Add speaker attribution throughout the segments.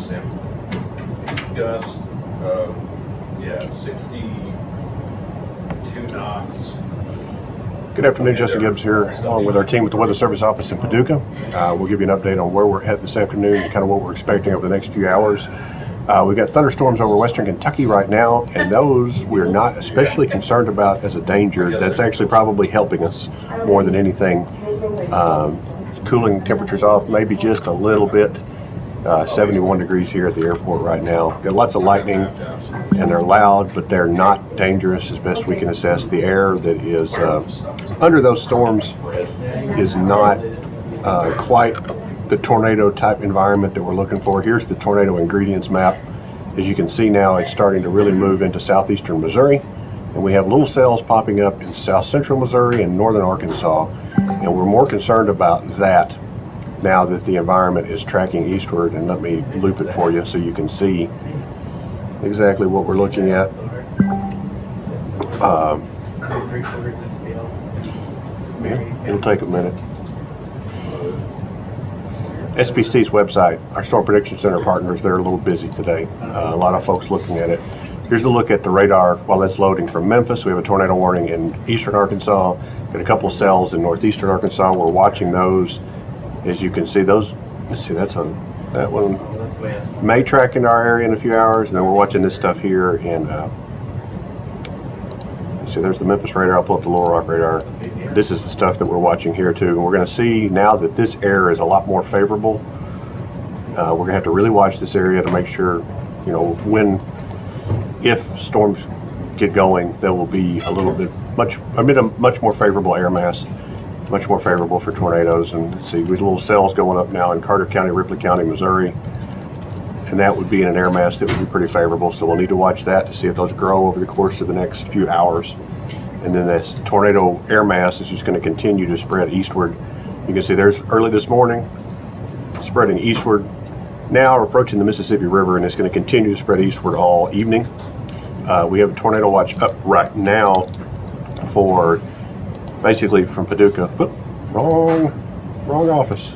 Speaker 1: Gust, yeah, 62 knots.
Speaker 2: Good afternoon, Justin Gibbs here, along with our team at the Weather Service office in Paducah. We'll give you an update on where we're at this afternoon and kind of what we're expecting over the next few hours. We've got thunderstorms over western Kentucky right now, and those we're not especially concerned about as a danger. That's actually probably helping us more than anything. Cooling temperatures off maybe just a little bit. 71 degrees here at the airport right now. Got lots of lightning, and they're loud, but they're not dangerous as best we can assess. The air that is under those storms is not quite the tornado type environment that we're looking for. Here's the tornado ingredients map. As you can see now, it's starting to really move into southeastern Missouri, and we have little cells popping up in south central Missouri and northern Arkansas, and we're more concerned about that now that the environment is tracking eastward. And let me loop it for you so you can see exactly what we're looking at. Yeah, it'll take a minute. SPC's website, our Storm Prediction Center partners, they're a little busy today. A lot of folks looking at it. Here's a look at the radar while that's loading from Memphis. We have a tornado warning in eastern Arkansas, got a couple of cells in northeastern Arkansas. We're watching those. As you can see, those, let's see, that one may track into our area in a few hours, and then we're watching this stuff here. And see, there's the Memphis radar. I'll pull up the Little Rock radar. This is the stuff that we're watching here too. And we're going to see now that this air is a lot more favorable. We're going to have to really watch this area to make sure, you know, if storms get going, there will be a much more favorable air mass. Much more favorable for tornadoes. And let's see, with little cells going up now in Carter County, Ripley County, Missouri, and that would be in an air mass that would be pretty favorable. So we'll need to watch that to see if those grow over the course of the next few hours. And then this tornado air mass is just going to continue to spread eastward. You can see there's early this morning, spreading eastward. Now we're approaching the Mississippi River, and it's going to continue to spread eastward all evening. We have a tornado watch up right now for basically from Paducah, wrong office.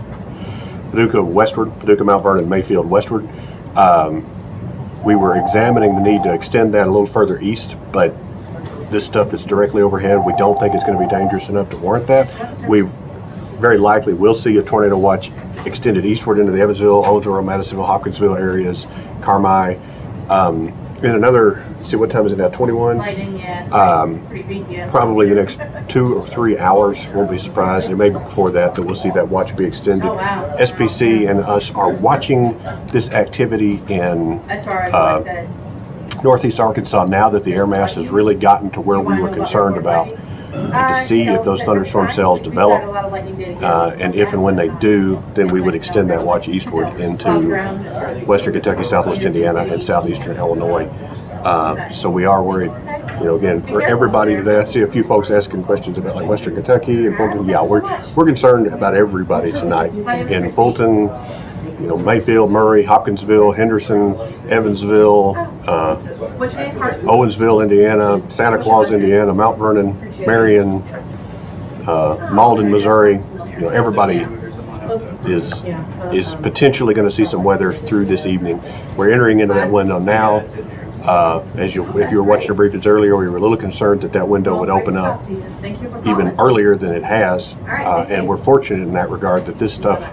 Speaker 2: Paducah westward, Paducah, Mount Vernon, Mayfield westward. We were examining the need to extend that a little further east, but this stuff that's directly overhead, we don't think it's going to be dangerous enough to warrant that. We very likely will see a tornado watch extended eastward into the Evansville, Owensboro, Madisonville, Hopkinsville areas, Carmi. In another, see what time is it now, 21?
Speaker 3: Lighting, yeah, it's pretty big, yeah.
Speaker 2: Probably the next 2 or 3 hours, won't be surprised. And maybe before that we'll see that watch be extended.
Speaker 3: Oh, wow.
Speaker 2: SPC and us are watching this activity in
Speaker 3: As far as like the
Speaker 2: northeast Arkansas now that the air mass has really gotten to where we were concerned about, to see if those thunderstorm cells develop, and if and when they do, then we would extend that watch eastward into western Kentucky, southwest Indiana, and southeastern Illinois. So we are worried, you know, again, for everybody today. I see a few folks asking questions about like western Kentucky and Fulton. Yeah, we're concerned about everybody tonight in Fulton, you know, Mayfield, Murray, Hopkinsville, Henderson, Evansville, Owensville, Indiana, Santa Claus, Indiana, Mount Vernon, Marion, Malden, Missouri. You know, everybody is potentially going to see some weather through this evening. We're entering into that window now. If you were watching the briefings earlier, we were a little concerned that window would open up even earlier than it has, and we're fortunate in that regard that this stuff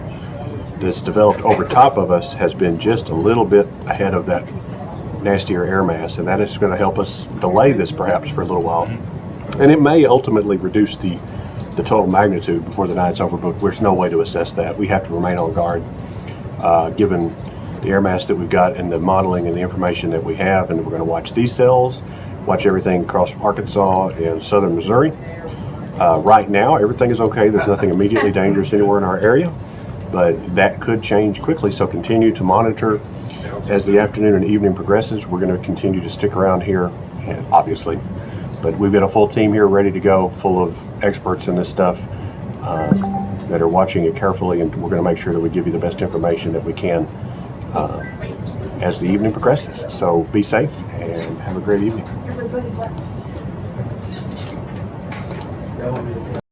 Speaker 2: that's developed over top of us has been just a little bit ahead of that nastier air mass, and that is going to help us delay this perhaps for a little while. And it may ultimately reduce the total magnitude before the night's over, but there's no way to assess that. We have to remain on guard given the air mass that we've got and the modeling and the information that we have, and we're going to watch these cells, watch everything across Arkansas and southern Missouri. Right now, everything is okay. There's nothing immediately dangerous anywhere in our area, but that could change quickly, so continue to monitor as the afternoon and evening progresses. We're going to continue to stick around here, and obviously, but we've got a full team here ready to go, full of experts in this stuff that are watching it carefully, and we're going to make sure that we give you the best information that we can as the evening progresses. So be safe and have a great evening.